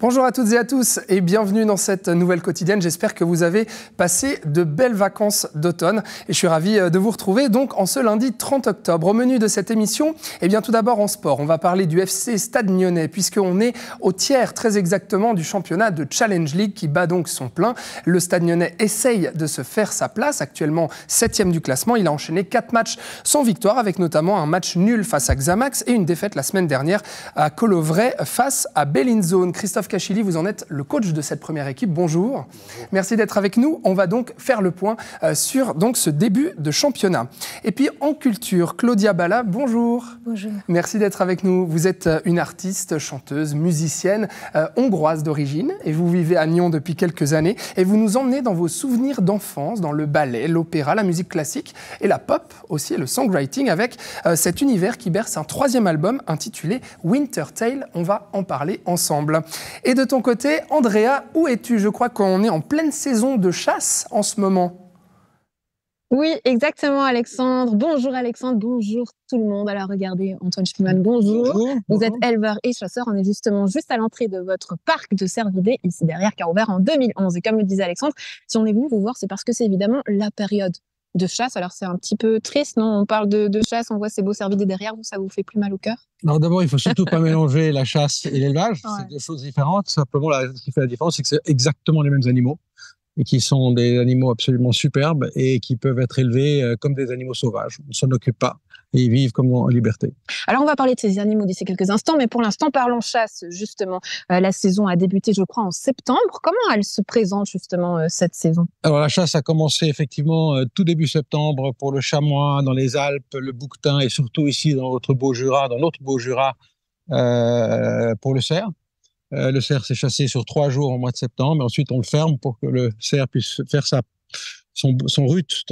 Bonjour à toutes et à tous et bienvenue dans cette nouvelle quotidienne. J'espère que vous avez passé de belles vacances d'automne et je suis ravi de vous retrouver donc en ce lundi 30 octobre. Au menu de cette émission, tout d'abord en sport, on va parler du FC Stade Nyonnais puisqu'on est au tiers très exactement du championnat de Challenge League qui bat donc son plein. Le Stade Nyonnais essaye de se faire sa place, actuellement 7e du classement. Il a enchaîné 4 matchs sans victoire avec notamment un match nul face à Xamax et une défaite la semaine dernière à Colovray face à Bellinzone. Christophe Cachili, vous en êtes le coach de cette première équipe. Bonjour. Merci d'être avec nous. On va donc faire le point sur ce début de championnat. Et puis en culture, Claudia Balla, bonjour. Bonjour. Merci d'être avec nous. Vous êtes une artiste, chanteuse, musicienne hongroise d'origine et vous vivez à Nyon depuis quelques années et vous nous emmenez dans vos souvenirs d'enfance, dans le ballet, l'opéra, la musique classique et la pop aussi, et le songwriting avec cet univers qui berce un 3e album intitulé Winter Tale. On va en parler ensemble. Et de ton côté, Andrea, où es-tu ? Je crois qu'on est en pleine saison de chasse en ce moment. Oui, exactement, Alexandre. Bonjour, Alexandre. Bonjour, tout le monde. Alors, regardez, Antoine Spielmann, bonjour. Vous êtes éleveur et chasseur. On est justement juste à l'entrée de votre parc de Cervidé, ici derrière, qui a ouvert en 2011. Et comme le disait Alexandre, si on est venu vous voir, c'est parce que c'est évidemment la période de chasse. Alors, c'est un petit peu triste, non ? On parle de chasse, on voit ces beaux cervidés derrière vous, ça vous fait plus mal au cœur ? Alors d'abord, il ne faut surtout pas mélanger la chasse et l'élevage. Ouais. C'est deux choses différentes. Simplement, ce qui fait la différence, c'est que c'est exactement les mêmes animaux et qui sont des animaux absolument superbes et qui peuvent être élevés comme des animaux sauvages. On ne s'en occupe pas et ils vivent comme en liberté. Alors, on va parler de ces animaux d'ici quelques instants, mais pour l'instant, parlons chasse, justement. La saison a débuté, je crois, en septembre. Comment elle se présente, justement, cette saison ? Alors, la chasse a commencé effectivement tout début septembre pour le chamois dans les Alpes, le bouquetin et surtout ici dans notre beau Jura, pour le cerf. Le cerf s'est chassé sur 3 jours au mois de septembre, et ensuite on le ferme pour que le cerf puisse faire son rut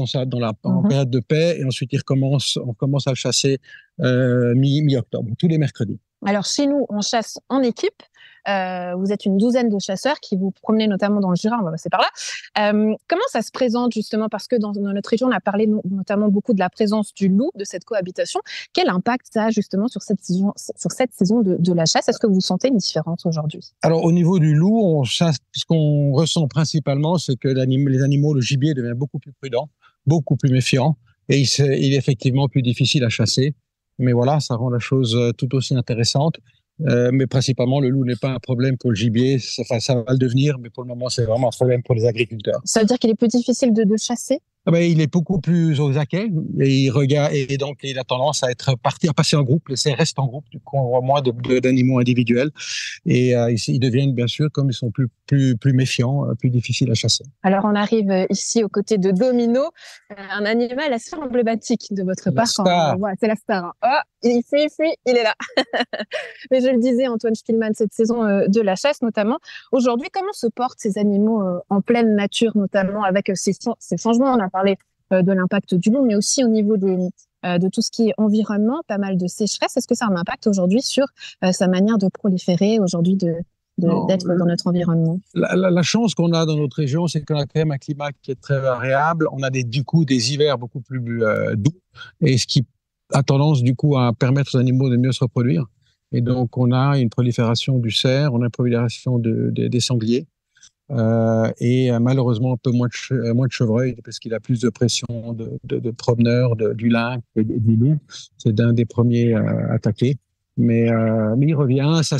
en période de paix, et ensuite on commence à le chasser mi-octobre, tous les mercredis. Alors chez nous, on chasse en équipe. Vous êtes une douzaine de chasseurs qui vous promenez notamment dans le Jura, on va passer par là. Comment ça se présente justement ? Parce que dans notre région, on a parlé notamment beaucoup de la présence du loup, de cette cohabitation. Quel impact ça a justement sur cette saison de la chasse ? Est-ce que vous sentez une différence aujourd'hui ? Alors au niveau du loup, on chasse, ce qu'on ressent principalement, c'est que les animaux, le gibier devient beaucoup plus prudent, beaucoup plus méfiant, et il est effectivement plus difficile à chasser. Mais voilà, ça rend la chose tout aussi intéressante. Mais principalement, le loup n'est pas un problème pour le gibier. Ça va le devenir, mais pour le moment, c'est vraiment un problème pour les agriculteurs. Ça veut dire qu'il est plus difficile de chasser ? Il est beaucoup plus aux aguets et il regarde, et donc il a tendance à passer en groupe. Les cerfs restent en groupe, du coup on voit moins d'animaux individuels et ils deviennent bien sûr, comme ils sont plus méfiants, plus difficiles à chasser. Alors on arrive ici aux côtés de Domino, un animal assez emblématique de votre parc. C'est la star. Oh, il fuit, il est là. Mais je le disais, Antoine Spielmann, cette saison de la chasse notamment. Aujourd'hui, comment se portent ces animaux en pleine nature, notamment avec ces changements ? On a parlé de l'impact du loup, mais aussi au niveau de tout ce qui est environnement, pas mal de sécheresse. Est-ce que ça a un impact aujourd'hui sur sa manière de proliférer, aujourd'hui d'être dans notre environnement ? La chance qu'on a dans notre région, c'est qu'on a quand même un climat qui est très variable. On a du coup des hivers beaucoup plus doux, et ce qui a tendance du coup à permettre aux animaux de mieux se reproduire. Et donc on a une prolifération du cerf, on a une prolifération des sangliers. Et malheureusement un peu moins de chevreuil parce qu'il a plus de pression de promeneurs, du lynx et du loup. C'est d'un des premiers attaqués. Mais il revient, ça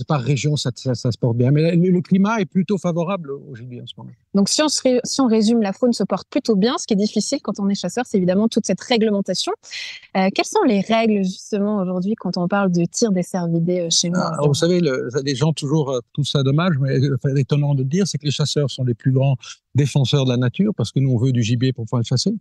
par région, ça se porte bien. Mais le climat est plutôt favorable au gibier en ce moment. Donc si on résume, la faune se porte plutôt bien. Ce qui est difficile quand on est chasseur, c'est évidemment toute cette réglementation. Quelles sont les règles justement aujourd'hui quand on parle de tir des cervidés chez nous ? Vous savez, les gens toujours trouvent ça dommage, mais étonnant de dire, c'est que les chasseurs sont les plus grands défenseurs de la nature parce que nous on veut du gibier pour pouvoir le chasser.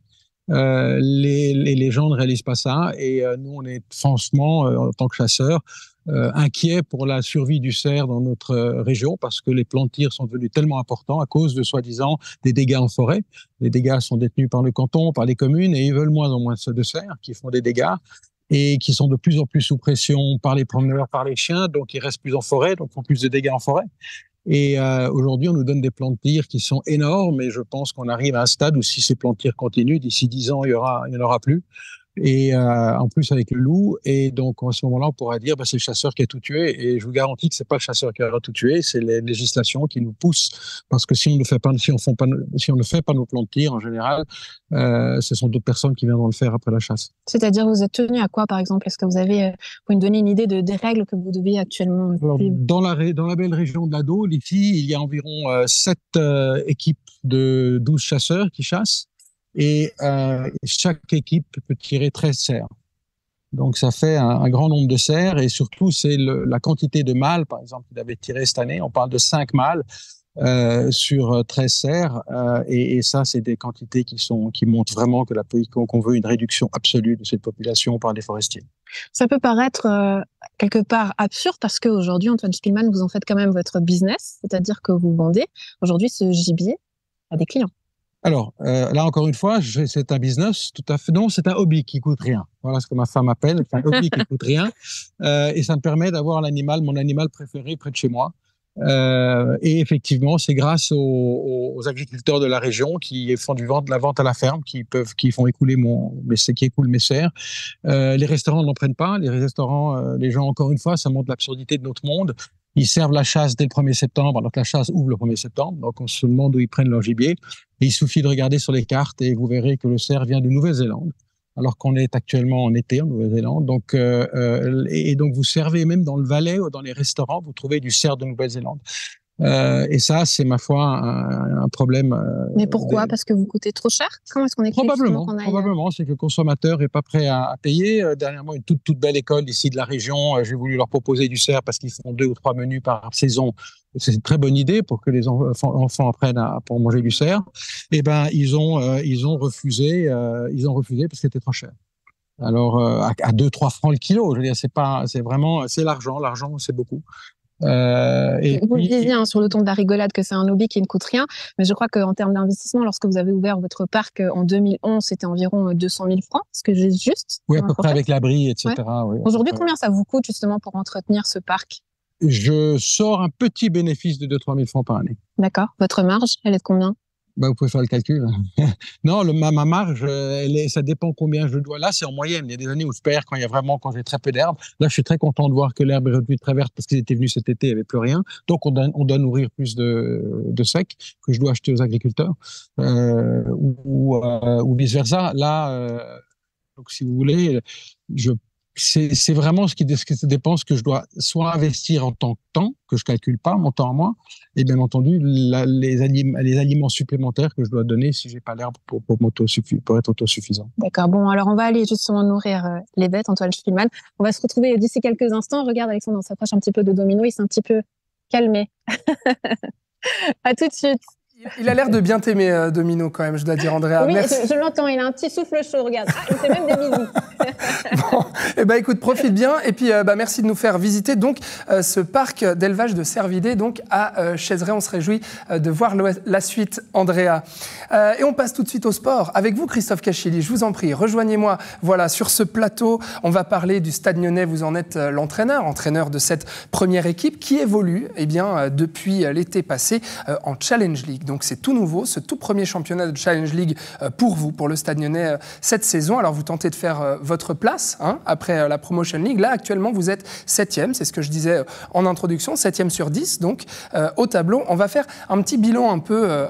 Les gens ne réalisent pas ça et nous on est franchement en tant que chasseurs inquiets pour la survie du cerf dans notre région parce que les plans de tir sont devenus tellement importants à cause de soi-disant des dégâts en forêt. Les dégâts sont détenus par le canton, par les communes et ils veulent moins en moins de cerfs qui font des dégâts et qui sont de plus en plus sous pression par les promeneurs, par les chiens, donc ils restent plus en forêt, donc font plus de dégâts en forêt. Et aujourd'hui, on nous donne des plans de tir qui sont énormes et je pense qu'on arrive à un stade où si ces plans de tir continuent, d'ici 10 ans, il n'y en aura plus. et en plus avec le loup. Et donc, à ce moment-là, on pourra dire c'est le chasseur qui a tout tué. Et je vous garantis que c'est pas le chasseur qui aura tout tué, c'est les législations qui nous poussent. Parce que si on ne fait pas, si on ne fait pas nos plans de tir, en général, ce sont d'autres personnes qui viendront le faire après la chasse. C'est-à-dire, vous êtes tenu à quoi, par exemple? Est-ce que vous avez, vous me donner une idée des règles que vous devez actuellement suivre? Dans la belle région de la Dôle, ici, il y a environ 7 équipes de 12 chasseurs qui chassent. Et chaque équipe peut tirer 13 cerfs. Donc, ça fait un grand nombre de cerfs. Et surtout, c'est la quantité de mâles, par exemple, qu'il avait tiré cette année. On parle de 5 mâles sur 13 cerfs. Et ça, c'est des quantités qui montrent vraiment qu'on veut une réduction absolue de cette population par les forestiers. Ça peut paraître quelque part absurde parce qu'aujourd'hui, Antoine Spielmann, vous en faites quand même votre business. C'est-à-dire que vous vendez aujourd'hui ce gibier à des clients. Alors, là, encore une fois, c'est un business, tout à fait. Non, c'est un hobby qui coûte rien. Voilà ce que ma femme appelle, c'est un hobby qui coûte rien. Et ça me permet d'avoir mon animal préféré près de chez moi. Et effectivement, c'est grâce aux agriculteurs de la région qui font de la vente à la ferme, qui font écouler qui écoulent mes cerfs. Les restaurants n'en prennent pas. Les restaurants, les gens, encore une fois, ça montre l'absurdité de notre monde. Ils servent la chasse dès le 1er septembre, alors que la chasse ouvre le 1er septembre. Donc, on se demande où ils prennent leur gibier. Et il suffit de regarder sur les cartes et vous verrez que le cerf vient de Nouvelle-Zélande, alors qu'on est actuellement en été en Nouvelle-Zélande. Donc, donc, vous servez même dans le Valais ou dans les restaurants, vous trouvez du cerf de Nouvelle-Zélande. Et ça, c'est ma foi un problème. Mais pourquoi? Parce que vous coûtez trop cher? Comment est-ce qu'on explique Probablement, c'est que le consommateur n'est pas prêt à payer. Dernièrement, une toute belle école ici de la région, j'ai voulu leur proposer du cerf parce qu'ils font 2 ou 3 menus par saison. C'est une très bonne idée pour que les enfants apprennent pour manger du cerf. Eh ben, ils ont refusé parce que c'était trop cher. Alors, à 2-3 francs le kilo, je veux dire, c'est l'argent. L'argent, c'est beaucoup. Vous le disiez sur le ton de la rigolade que c'est un hobby qui ne coûte rien, mais je crois qu'en termes d'investissement, lorsque vous avez ouvert votre parc en 2011, c'était environ 200 000 francs. Est-ce que j'ai juste? Oui, à peu près avec l'abri, etc. Ouais. Oui, aujourd'hui, combien ça vous coûte justement pour entretenir ce parc? Je sors un petit bénéfice de 2-3 000 francs par année. D'accord. Votre marge, elle est de combien? Vous pouvez faire le calcul. Non, ma marge, ça dépend combien je dois. Là, c'est en moyenne. Il y a des années où je perds quand j'ai très peu d'herbe. Là, je suis très content de voir que l'herbe est redevenue très verte parce qu'ils étaient venus cet été, il n'y avait plus rien. Donc, on doit nourrir plus de sec que je dois acheter aux agriculteurs ou vice-versa. Là, donc, si vous voulez, c'est vraiment ce qui dépense que je dois soit investir en tant que temps, que je calcule pas, mon temps à moi, et bien entendu, les aliments supplémentaires que je dois donner si j'ai pas l'herbe pour être autosuffisant. D'accord. Bon, alors on va aller justement nourrir les bêtes, Antoine Spielmann. On va se retrouver d'ici quelques instants. Regarde, Alexandre, on s'approche un petit peu de Domino. Il s'est un petit peu calmé. À tout de suite. Il a l'air de bien t'aimer, Domino, quand même, je dois dire, Andrea. Oui, merci. Je l'entends, il a un petit souffle chaud, regarde. Ah, il fait même des bisous. Bon, écoute, profite bien. Et puis, merci de nous faire visiter donc ce parc d'élevage de cervidés donc à Chaiseray. On se réjouit de voir la suite, Andrea. Et on passe tout de suite au sport. Avec vous, Christophe Cachilly, je vous en prie, rejoignez-moi. Voilà, sur ce plateau, on va parler du Stade Lyonnais. Vous en êtes entraîneur de cette première équipe qui évolue depuis l'été passé en Challenge League. Donc c'est tout nouveau, ce tout premier championnat de Challenge League pour vous, pour le Stade Lyonnais cette saison. Alors vous tentez de faire votre place après la Promotion League. Là actuellement vous êtes 7e, c'est ce que je disais en introduction, 7e sur 10 donc au tableau. On va faire un petit bilan un peu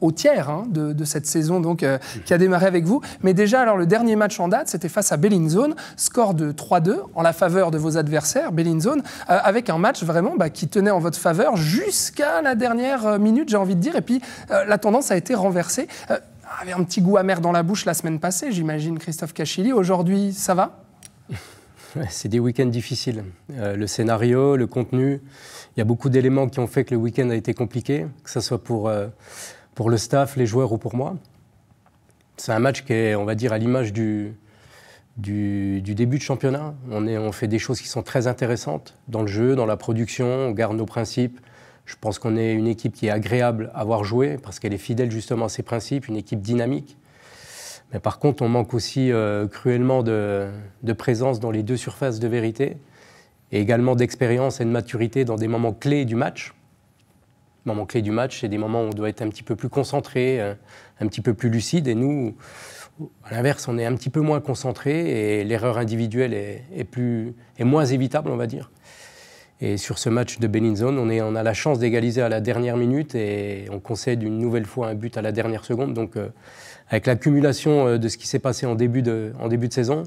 au tiers de cette saison donc, qui a démarré avec vous. Mais déjà alors le dernier match en date c'était face à Bellinzone, score de 3-2 en la faveur de vos adversaires, Bellinzone, avec un match vraiment qui tenait en votre faveur jusqu'à la dernière minute j'ai envie de dire. Et puis la tendance a été renversée. Avait un petit goût amer dans la bouche la semaine passée, j'imagine, Christophe Cachilly. Aujourd'hui, ça va? Ouais, c'est des week-ends difficiles. Le scénario, le contenu, il y a beaucoup d'éléments qui ont fait que le week-end a été compliqué, que ce soit pour le staff, les joueurs ou pour moi. C'est un match qui est, on va dire, à l'image du début de championnat. On fait des choses qui sont très intéressantes dans le jeu, dans la production, on garde nos principes. Je pense qu'on est une équipe qui est agréable à voir jouer parce qu'elle est fidèle justement à ses principes, une équipe dynamique. Mais par contre, on manque aussi cruellement de présence dans les deux surfaces de vérité et également d'expérience et de maturité dans des moments clés du match. Les moments clés du match, c'est des moments où on doit être un petit peu plus concentré, un petit peu plus lucide. Et nous, À l'inverse, on est un petit peu moins concentré et l'erreur individuelle est moins évitable, on va dire. Et sur ce match de Bellinzone, on a la chance d'égaliser à la dernière minute et on concède une nouvelle fois un but à la dernière seconde. Donc, avec l'accumulation de ce qui s'est passé en début de saison,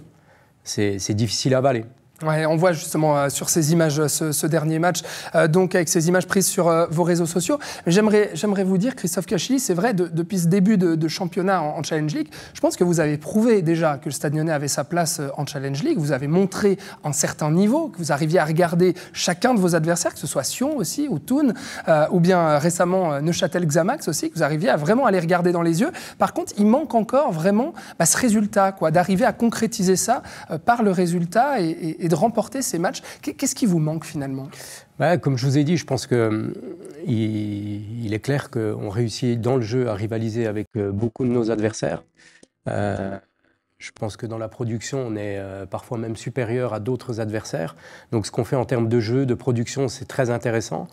c'est difficile à avaler. Ouais, on voit justement sur ces images ce dernier match, donc avec ces images prises sur vos réseaux sociaux. J'aimerais vous dire, Christophe Cachilly, c'est vrai, depuis ce début de championnat en Challenge League, je pense que vous avez prouvé déjà que le Stade Lyonnais avait sa place en Challenge League. Vous avez montré un certain niveau, que vous arriviez à regarder chacun de vos adversaires, que ce soit Sion aussi, ou Thun, ou bien récemment Neuchâtel-Xamax aussi, que vous arriviez à vraiment les regarder dans les yeux. Par contre, il manque encore vraiment ce résultat, d'arriver à concrétiser ça par le résultat et de remporter ces matchs. Qu'est-ce qui vous manque finalement ? Comme je vous ai dit, je pense qu'il est clair qu'on réussit dans le jeu à rivaliser avec beaucoup de nos adversaires. Je pense que dans la production, on est parfois même supérieur à d'autres adversaires. Donc ce qu'on fait en termes de jeu, de production, c'est très intéressant.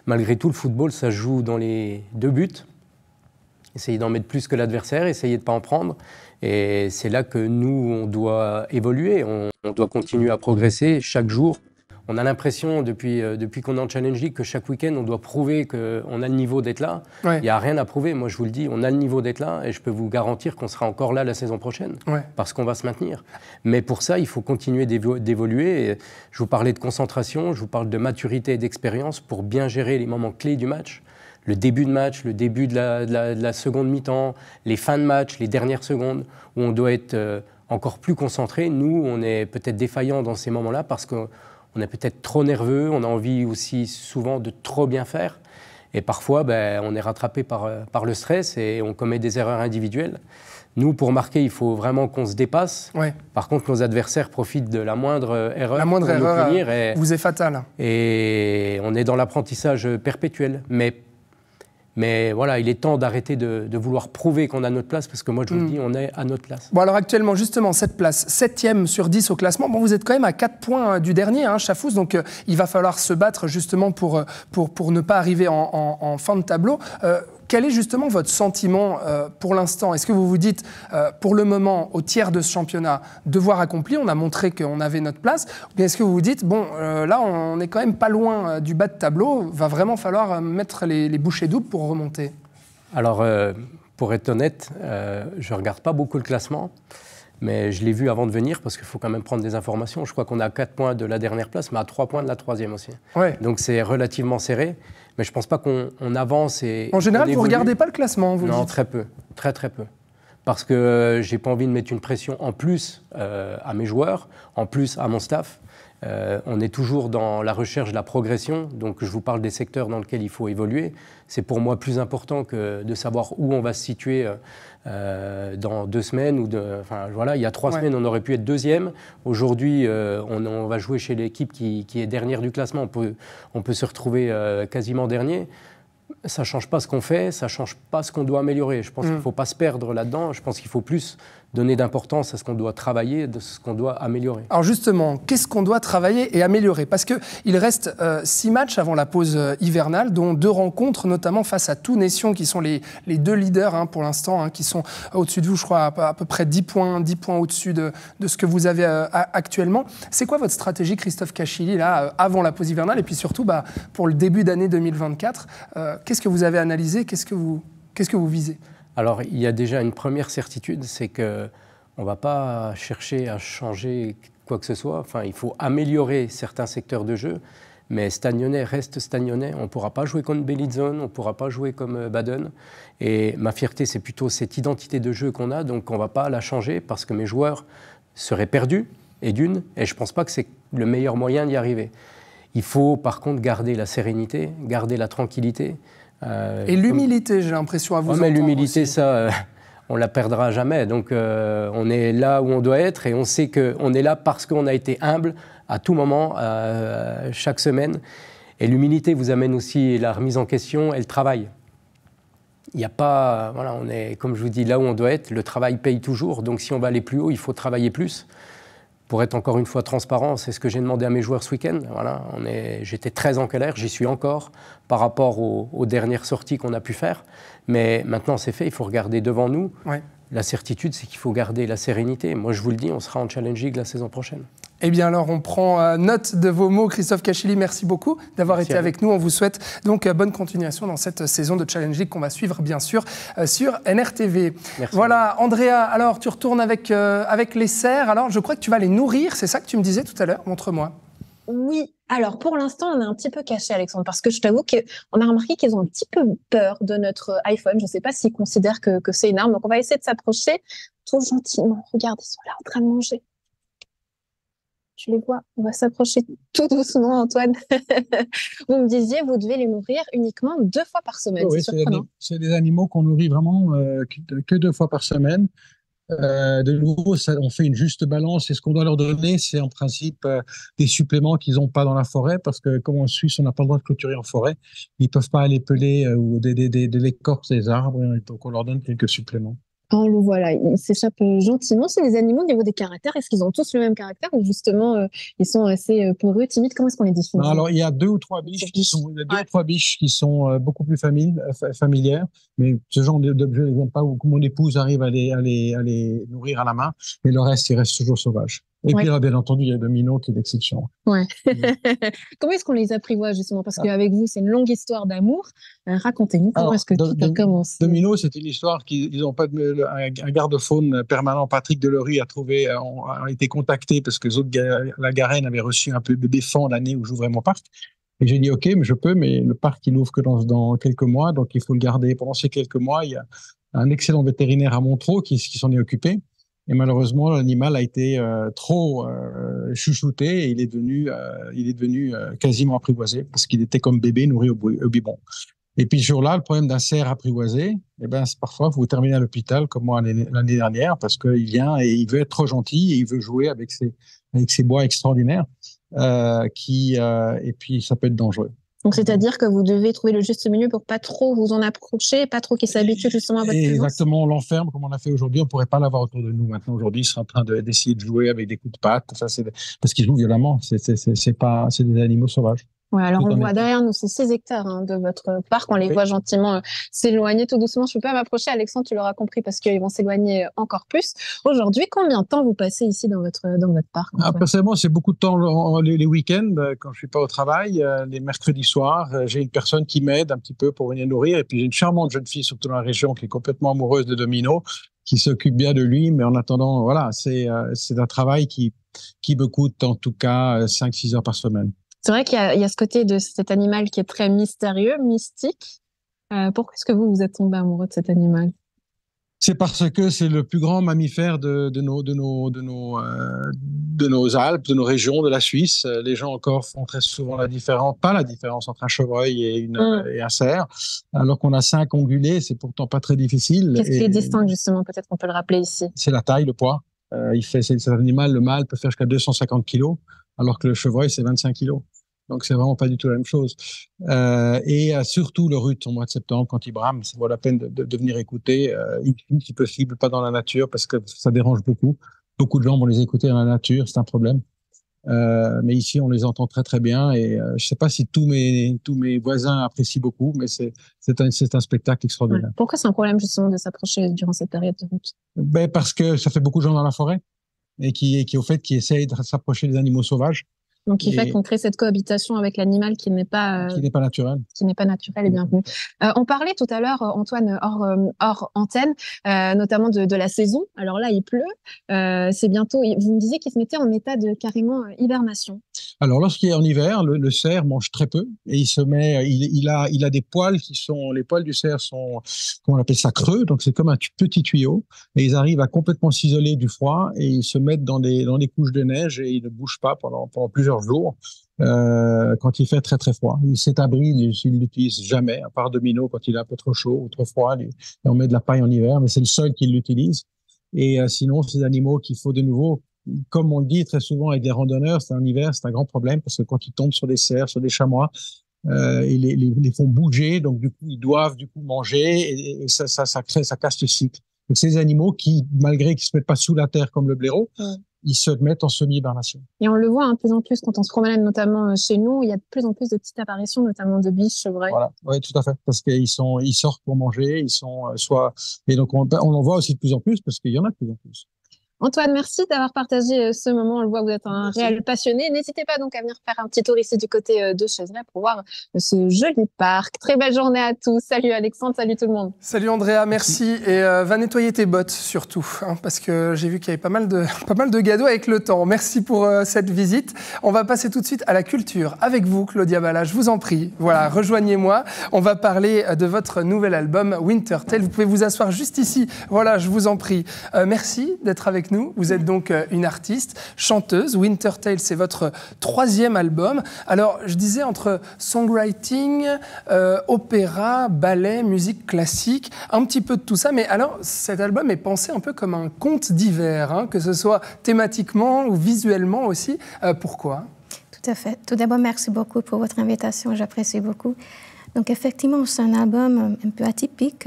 Malgré tout, le football, ça joue dans les 2 buts. Essayer d'en mettre plus que l'adversaire, essayer de ne pas en prendre. Et c'est là que nous, on doit évoluer, on doit continuer à progresser chaque jour. On a l'impression, depuis qu'on est en Challenge League, que chaque week-end, on doit prouver qu'on a le niveau d'être là. Il n'y a rien à prouver. Moi, je vous le dis, on a le niveau d'être là et je peux vous garantir qu'on sera encore là la saison prochaine parce qu'on va se maintenir. Mais pour ça, il faut continuer d'évoluer. Et je vous parlais de concentration, je vous parle de maturité et d'expérience pour bien gérer les moments clés du match. Le début de match, le début de la seconde mi-temps, les fins de match, les dernières secondes, où on doit être encore plus concentré. Nous, on est peut-être défaillant dans ces moments-là parce qu'on est peut-être trop nerveux, on a envie aussi souvent de trop bien faire. Et parfois, on est rattrapé par le stress et on commet des erreurs individuelles. Nous, pour marquer, il faut vraiment qu'on se dépasse. Par contre, nos adversaires profitent de la moindre erreur pour nous punir. Vous est fatale. Et on est dans l'apprentissage perpétuel. Mais voilà, il est temps d'arrêter de vouloir prouver qu'on a notre place, parce que moi, je vous le dis, on est à notre place. Bon, alors actuellement, justement, cette place, 7e sur 10 au classement. Bon, vous êtes quand même à 4 points du dernier, Chafouz, donc il va falloir se battre justement pour ne pas arriver en fin de tableau. Quel est justement votre sentiment pour l'instant ? Est-ce que vous vous dites, pour le moment, au tiers de ce championnat, devoir accompli, on a montré qu'on avait notre place, ou bien est-ce que vous vous dites, bon, là, on est quand même pas loin du bas de tableau, va vraiment falloir mettre les bouchées doubles pour remonter ? Alors, pour être honnête, je ne regarde pas beaucoup le classement, mais je l'ai vu avant de venir, parce qu'il faut quand même prendre des informations. Je crois qu'on est à 4 points de la dernière place, mais à 3 points de la 3e aussi. Donc c'est relativement serré. Mais je ne pense pas qu'on avance et... En général, vous ne regardez pas le classement, vous Non, dites. très peu, très peu. Parce que je n'ai pas envie de mettre une pression en plus à mes joueurs, en plus à mon staff. On est toujours dans la recherche de la progression, donc je vous parle des secteurs dans lesquels il faut évoluer. C'est pour moi plus important que de savoir où on va se situer dans 2 semaines. Il y a 3 semaines, on aurait pu être 2e. Aujourd'hui, on va jouer chez l'équipe qui est dernière du classement. On peut se retrouver quasiment dernier. Ça ne change pas ce qu'on fait, ça ne change pas ce qu'on doit améliorer. Je pense qu'il ne faut pas se perdre là-dedans. Je pense qu'il faut plus donner d'importance à ce qu'on doit travailler, de ce qu'on doit améliorer. Alors justement, qu'est-ce qu'on doit travailler et améliorer ? Parce qu'il reste 6 matchs avant la pause hivernale, dont 2 rencontres, notamment face à Thun et Sion, qui sont les 2 leaders pour l'instant, qui sont au-dessus de vous, je crois, à peu près 10 points au-dessus de ce que vous avez actuellement. C'est quoi votre stratégie, Christophe Cachilly, là, avant la pause hivernale, et puis surtout pour le début d'année 2024 ? Qu'est-ce que vous avez analysé ? Qu'est-ce que vous visez ? Alors, il y a déjà une première certitude, c'est qu'on ne va pas chercher à changer quoi que ce soit. Enfin, il faut améliorer certains secteurs de jeu, mais Stade Lyonnais reste Stade Lyonnais. On ne pourra pas jouer contre Bellinzone, on ne pourra pas jouer comme Baden. Et ma fierté, c'est plutôt cette identité de jeu qu'on a, donc on ne va pas la changer parce que mes joueurs seraient perdus, et je ne pense pas que c'est le meilleur moyen d'y arriver. Il faut par contre garder la sérénité, garder la tranquillité. Et l'humilité, j'ai l'impression à vous entendre. Mais l'humilité, aussi. ça, on la perdra jamais. Donc on est là où on doit être et on sait qu'on est là parce qu'on a été humble à tout moment, chaque semaine. Et l'humilité vous amène aussi la remise en question et le travail. Il n'y a pas, on est, comme je vous dis, là où on doit être. Le travail paye toujours. Donc si on va aller plus haut, il faut travailler plus. Pour être encore une fois transparent, c'est ce que j'ai demandé à mes joueurs ce week-end. J'étais très en colère, j'y suis encore par rapport aux dernières sorties qu'on a pu faire. Mais maintenant, c'est fait, il faut regarder devant nous. la certitude, c'est qu'il faut garder la sérénité. Moi, je vous le dis, on sera en Challenge League la saison prochaine. Eh bien alors, on prend note de vos mots. Christophe Cachili, merci beaucoup d'avoir été avec nous. On vous souhaite donc bonne continuation dans cette saison de Challenge League qu'on va suivre bien sûr sur NRTV. Merci. Voilà, Andrea, alors tu retournes avec les cerfs. Alors je crois que tu vas les nourrir, c'est ça que tu me disais tout à l'heure. Montre-moi. Oui, alors pour l'instant, on est un petit peu caché, Alexandre, parce que je t'avoue qu'on a remarqué qu'ils ont un petit peu peur de notre iPhone. Je ne sais pas s'ils considèrent que c'est une arme. Donc on va essayer de s'approcher tout gentiment. Regarde, ils sont là en train de manger. Tu les vois, on va s'approcher tout doucement, Antoine. Vous me disiez, vous devez les nourrir uniquement 2 fois par semaine. Oui, c'est surprenant. c'est des animaux qu'on nourrit vraiment que 2 fois par semaine. De nouveau, on fait une juste balance et ce qu'on doit leur donner, c'est en principe des suppléments qu'ils n'ont pas dans la forêt parce que comme en Suisse, on n'a pas le droit de clôturer en forêt. Ils ne peuvent pas aller peler ou de l'écorce des arbres, donc on leur donne quelques suppléments. Oh, le voilà, ils s'échappent gentiment. C'est des animaux au niveau des caractères. Est-ce qu'ils ont tous le même caractère ou justement ils sont assez peureux, timides? Comment est-ce qu'on les définit? Alors il y a 2 ou 3 biches qui sont beaucoup plus familières, mais ce genre d'objets, je n'aime pas où mon épouse arrive à les nourrir à la main, et le reste, il reste toujours sauvage. Et puis là, bien entendu, il y a Domino qui est l'exception. Ouais. Comment est-ce qu'on les apprivoise justement? Parce qu'avec vous, c'est une longue histoire d'amour. Racontez-nous comment est-ce que tout a commencé? Domino, c'est une histoire qu'ils n'ont pas un garde-faune permanent. Patrick Delory a été contacté parce que la Garenne avait reçu un peu de défend l'année où j'ouvrais mon parc. Et j'ai dit OK, mais je peux, mais le parc il n'ouvre que dans quelques mois, donc il faut le garder pendant ces quelques mois. Il y a un excellent vétérinaire à Montreux qui s'en est occupé. Et malheureusement, l'animal a été trop chouchouté et il est devenu quasiment apprivoisé parce qu'il était comme bébé nourri au biberon. Et puis ce jour-là, le problème d'un cerf apprivoisé, c'est parfois vous terminez à l'hôpital comme moi l'année dernière parce qu'il vient et il veut être trop gentil et il veut jouer avec ses bois extraordinaires et puis ça peut être dangereux. Donc, c'est-à-dire que vous devez trouver le juste milieu pour pas trop vous en approcher, pas trop qu'il s'habitue justement à votre présence. Exactement, on l'enferme comme on a fait aujourd'hui. On pourrait pas l'avoir autour de nous maintenant. Aujourd'hui, il sera en train d'essayer de jouer avec des coups de patte. Ça, parce qu'il joue violemment. C'est des animaux sauvages. Ouais, alors on voit derrière nous ces 6 hectares de votre parc. On les voit gentiment s'éloigner tout doucement. Je peux pas m'approcher, Alexandre, tu l'auras compris, parce qu'ils vont s'éloigner encore plus. Aujourd'hui, combien de temps vous passez ici dans votre parc? Personnellement, c'est beaucoup de temps les week-ends, quand je suis pas au travail, les mercredis soirs. J'ai une personne qui m'aide un petit peu pour venir nourrir. Et puis j'ai une charmante jeune fille, surtout dans la région, qui est complètement amoureuse de Domino, qui s'occupe bien de lui. Mais en attendant, voilà, c'est un travail qui me coûte en tout cas 5-6 heures par semaine. C'est vrai qu'il y a ce côté de cet animal qui est très mystérieux, mystique. Pourquoi est-ce que vous êtes tombé amoureux de cet animal? C'est parce que c'est le plus grand mammifère de nos Alpes, de nos régions, de la Suisse. Les gens encore font très souvent pas la différence entre un chevreuil et un cerf, alors qu'on a 5 ongulés, c'est pourtant pas très difficile. Qu'est-ce qui les distingue justement? Peut-être qu'on peut le rappeler ici. C'est la taille, le poids. Cet animal, le mâle peut faire jusqu'à 250 kilos, alors que le chevreuil, c'est 25 kilos. Donc, c'est vraiment pas du tout la même chose. Et surtout, le rut, au mois de septembre, quand il brame, ça vaut la peine de venir écouter. Si possible, pas dans la nature, parce que ça dérange beaucoup. Beaucoup de gens vont les écouter dans la nature, c'est un problème. Mais ici, on les entend très, très bien. Et je sais pas si tous mes voisins apprécient beaucoup, mais c'est un spectacle extraordinaire. Ouais. Pourquoi c'est un problème, justement, de s'approcher durant cette période de rut? Parce que ça fait beaucoup de gens dans la forêt et qui essayent de s'approcher des animaux sauvages. Donc, il fait qu'on crée cette cohabitation avec l'animal qui n'est pas naturel. Qui n'est pas naturel et bienvenu. On parlait tout à l'heure, Antoine, hors antenne, notamment de la saison. Alors là, il pleut. C'est bientôt. Vous me disiez qu'il se mettait en état de carrément hibernation. Alors, lorsqu'il est en hiver, le cerf mange très peu et il se met. Il a des poils les poils du cerf sont, comment on appelle ça, creux. Donc, c'est comme un petit tuyau et ils arrivent à complètement s'isoler du froid et ils se mettent dans des couches de neige et ils ne bougent pas pendant plusieurs jours quand il fait très très froid. Cet abri, il l'utilise jamais, à part Domino quand il est un peu trop chaud ou trop froid. Et on met de la paille en hiver, mais c'est le seul qui l'utilise. Et sinon, ces animaux qu'il faut de nouveau, comme on le dit très souvent avec des randonneurs, c'est en hiver, c'est un grand problème parce que quand ils tombent sur des cerfs, sur des chamois, ils les font bouger, donc du coup ils doivent manger et ça casse le cycle. Donc ces animaux qui, malgré qu'ils se mettent pas sous la terre comme le blaireau, ils se mettent en semi-hibernation. Et on le voit de plus en plus quand on se promène, notamment chez nous, il y a de plus en plus de petites apparitions, notamment de biches chevreuils. Voilà, oui, tout à fait, parce qu'ils sortent pour manger, ils sont et donc on en voit aussi de plus en plus parce qu'il y en a de plus en plus. Antoine, merci d'avoir partagé ce moment. On le voit, vous êtes un réel passionné. N'hésitez pas donc à venir faire un petit tour ici du côté de Chaiseray pour voir ce joli parc. Très belle journée à tous. Salut Alexandre, salut tout le monde. Salut Andrea, merci. Et va nettoyer tes bottes surtout, parce que j'ai vu qu'il y avait pas mal de gâteaux avec le temps. Merci pour cette visite. On va passer tout de suite à la culture avec vous, Claudia Balla. Je vous en prie. Voilà, rejoignez-moi. On va parler de votre nouvel album Winter Tale. Vous pouvez vous asseoir juste ici. Voilà, je vous en prie. Merci d'être avec nous. Vous êtes donc une artiste, chanteuse. Winter Tale, c'est votre 3e album. Alors, je disais entre songwriting, opéra, ballet, musique classique, un petit peu de tout ça. Mais alors, cet album est pensé un peu comme un conte d'hiver, que ce soit thématiquement ou visuellement aussi. Pourquoi ? Tout à fait. Tout d'abord, merci beaucoup pour votre invitation. J'apprécie beaucoup. Donc, effectivement, c'est un album un peu atypique.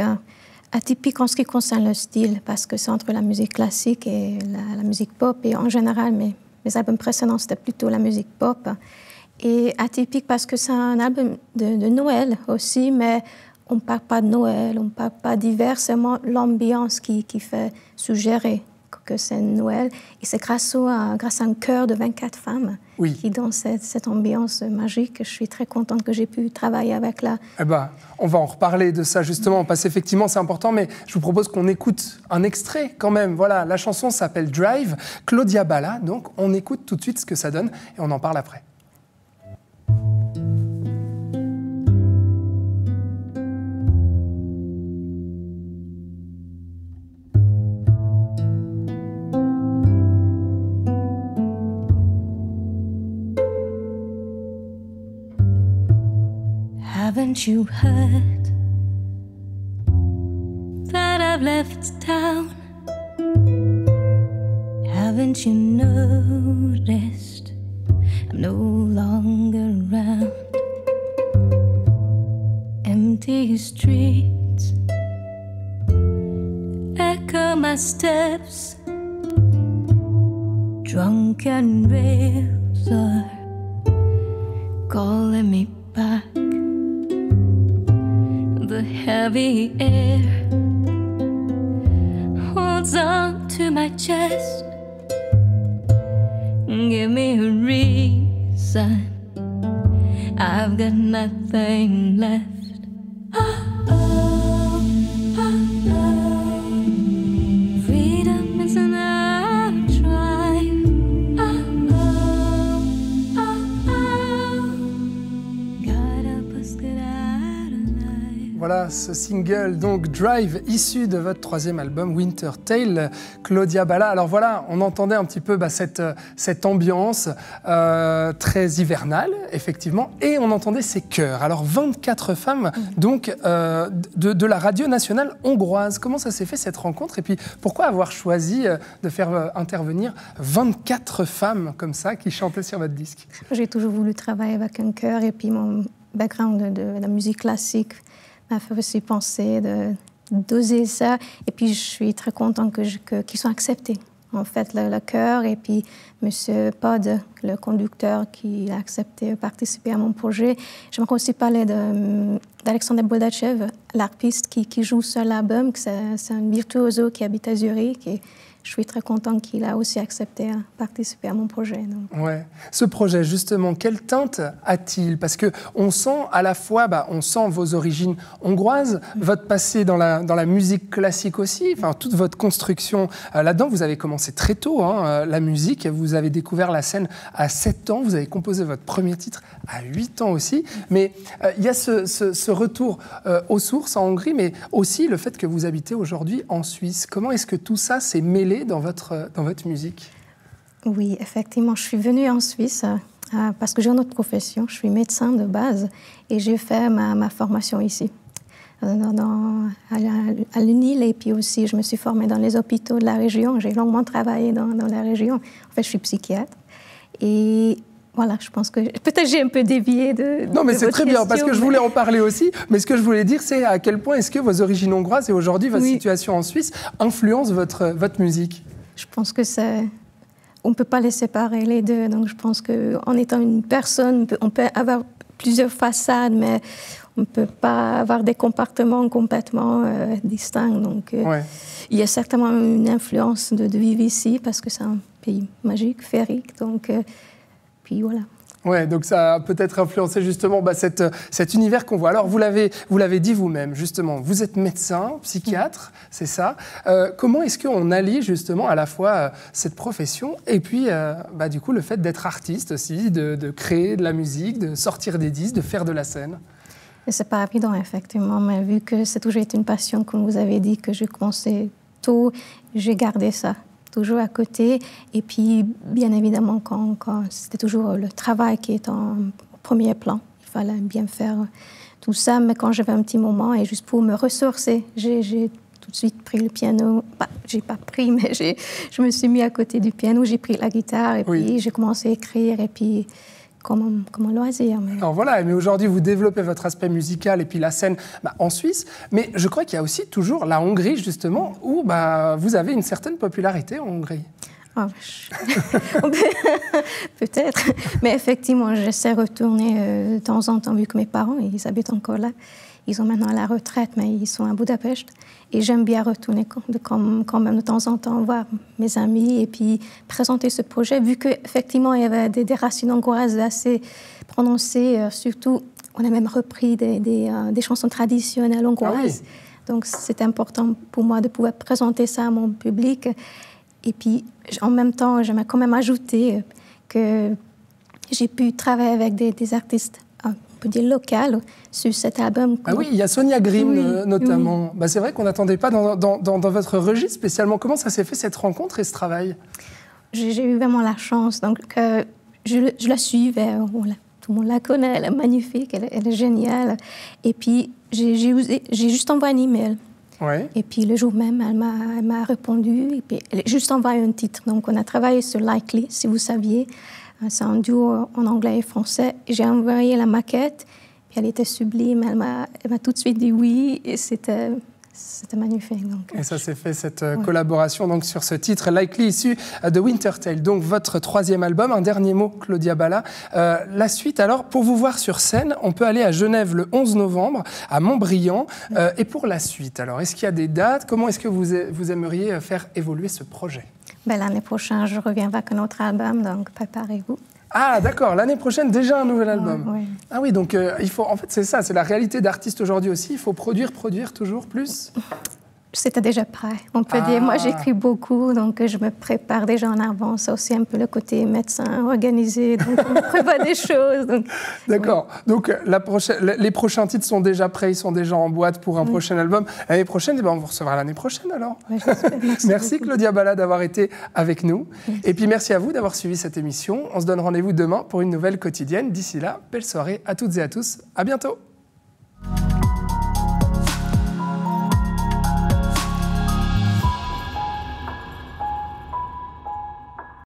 Atypique en ce qui concerne le style, parce que c'est entre la musique classique et la musique pop. Et en général, mes albums précédents, c'était plutôt la musique pop. Et atypique parce que c'est un album de Noël aussi, mais on ne parle pas de Noël, on ne parle pas d'hiver, c'est vraiment l'ambiance qui fait suggérer que c'est Noël. Et c'est grâce à un chœur de 24 femmes qui dansent cette ambiance magique. Je suis très contente que j'ai pu travailler avec là. On va en reparler de ça justement, parce qu'effectivement c'est important, mais je vous propose qu'on écoute un extrait quand même. Voilà, la chanson s'appelle Drive, Claudia Balla, donc on écoute tout de suite ce que ça donne et on en parle après. Haven't you heard that I've left town? Haven't you noticed I'm no longer around? Empty streets echo my steps. Drunken rails are calling me back. The heavy air holds on to my chest. Give me a reason. I've got nothing left. Freedom is an drive. God help us get out of life. Voilà ce single, donc Drive, issu de votre 3e album Winter Tale, Claudia Balla. Alors voilà, on entendait un petit peu cette ambiance très hivernale, effectivement, et on entendait ces chœurs. Alors 24 femmes, donc de la radio nationale hongroise. Comment ça s'est fait cette rencontre? Et puis pourquoi avoir choisi de faire intervenir 24 femmes comme ça qui chantaient sur votre disque? J'ai toujours voulu travailler avec un chœur et puis mon background de la musique classique m'a fait aussi penser d'oser ça. Et puis, je suis très contente qu'ils soient acceptés. En fait, le chœur et puis M. Pod, le conducteur, qui a accepté de participer à mon projet. J'aimerais aussi parler d'Alexander Boldachev, l'arpiste qui joue sur l'album. C'est un virtuoso qui habite à Zurich. Et je suis très contente qu'il a aussi accepté de participer à mon projet. Donc. Ouais. Ce projet, justement, quelle teinte a-t-il? Parce qu'on sent à la fois, on sent vos origines hongroises, votre passé dans la musique classique aussi, enfin, toute votre construction là-dedans. Vous avez commencé très tôt, la musique. Vous avez découvert la scène à 7 ans. Vous avez composé votre premier titre à 8 ans aussi. Mais il y a ce retour aux sources en Hongrie, mais aussi le fait que vous habitez aujourd'hui en Suisse. Comment est-ce que tout ça s'est mêlé dans votre musique? Oui, effectivement. Je suis venue en Suisse parce que j'ai une autre profession. Je suis médecin de base et j'ai fait ma formation ici, à l'UNIL. Et puis aussi, je me suis formée dans les hôpitaux de la région. J'ai longuement travaillé dans la région. En fait, je suis psychiatre. Et voilà, je pense que peut-être j'ai un peu dévié de Non, mais c'est très bien, parce que je voulais mais... en parler aussi. Mais ce que je voulais dire, c'est à quel point est-ce que vos origines hongroises et aujourd'hui votre situation en Suisse influencent votre musique? Je pense que c'est on ne peut pas les séparer les deux. Donc, je pense qu'en étant une personne, on peut avoir plusieurs façades, mais on ne peut pas avoir des comportements complètement distincts. Donc, il y a certainement une influence de vivre ici, parce que c'est un pays magique, féerique. Donc, puis voilà. Ouais, donc ça a peut-être influencé justement cet univers qu'on voit. Alors, vous l'avez dit vous-même, justement, vous êtes médecin, psychiatre, c'est ça. Comment est-ce qu'on allie justement à la fois cette profession et puis, du coup, le fait d'être artiste aussi, de créer de la musique, de sortir des disques, de faire de la scène? C'est pas évident, effectivement, mais vu que c'est toujours été une passion, comme vous avez dit, que j'ai commencé tôt, j'ai gardé ça toujours à côté. Et puis, bien évidemment, quand c'était toujours le travail qui est en premier plan. Il fallait bien faire tout ça. Mais quand j'avais un petit moment, et juste pour me ressourcer, j'ai tout de suite pris le piano. J'ai pas pris, mais je me suis mis à côté du piano. J'ai pris la guitare et puis j'ai commencé à écrire. Et puis, comme un loisir. Alors voilà, mais aujourd'hui, vous développez votre aspect musical et puis la scène en Suisse. Mais je crois qu'il y a aussi toujours la Hongrie, justement, où vous avez une certaine popularité en Hongrie. Oh, peut-être. Mais effectivement, j'essaie de retourner de temps en temps, vu que mes parents, ils habitent encore là. Ils sont maintenant à la retraite, mais ils sont à Budapest. Et j'aime bien retourner quand même de temps en temps voir mes amis et puis présenter ce projet, vu qu'effectivement, il y avait des racines hongroises assez prononcées. Surtout, on a même repris des chansons traditionnelles hongroises. Ah oui. Donc, c'est important pour moi de pouvoir présenter ça à mon public. Et puis, en même temps, j'aimerais quand même ajouter que j'ai pu travailler avec des artistes locales sur cet album. Ah oui, il y a Sonia Grimm notamment. Oui. C'est vrai qu'on n'attendait pas dans votre registre spécialement. Comment ça s'est fait cette rencontre et ce travail? J'ai eu vraiment la chance. Donc, je la suivais. Tout le monde la connaît. Elle est magnifique. Elle est géniale. Et puis, j'ai juste envoyé un email. Ouais. Et puis, le jour même, elle m'a répondu. Et puis, elle a juste envoyé un titre. Donc, on a travaillé sur Likely, si vous saviez. C'est un duo en anglais et français. J'ai envoyé la maquette, puis elle était sublime. Elle m'a tout de suite dit oui, et c'était magnifique. Donc, et ça s'est fait, cette collaboration donc, sur ce titre, Likely, issu de Wintertail. Donc votre troisième album, un dernier mot, Claudia Balla. La suite, alors, pour vous voir sur scène, on peut aller à Genève le 11 novembre, à Montbriand. Et pour la suite, alors, est-ce qu'il y a des dates? Comment est-ce que vous aimeriez faire évoluer ce projet? L'année prochaine, je reviens avec un autre album, donc préparez-vous. Ah, d'accord, l'année prochaine, déjà un nouvel album. Oui. Ah oui, donc il faut, en fait, c'est ça, c'est la réalité d'artiste aujourd'hui aussi. Il faut produire toujours plus. C'était déjà prêt, on peut dire. Moi, j'écris beaucoup, donc je me prépare déjà en avance. C'est aussi un peu le côté médecin organisé, donc on prévoit des choses. D'accord. Donc les prochains titres sont déjà prêts, ils sont déjà en boîte pour un prochain album. L'année prochaine, on vous recevra l'année prochaine alors. Oui, j'espère. Merci Claudia Balla d'avoir été avec nous. Merci. Et puis merci à vous d'avoir suivi cette émission. On se donne rendez-vous demain pour une nouvelle quotidienne. D'ici là, belle soirée à toutes et à tous. À bientôt.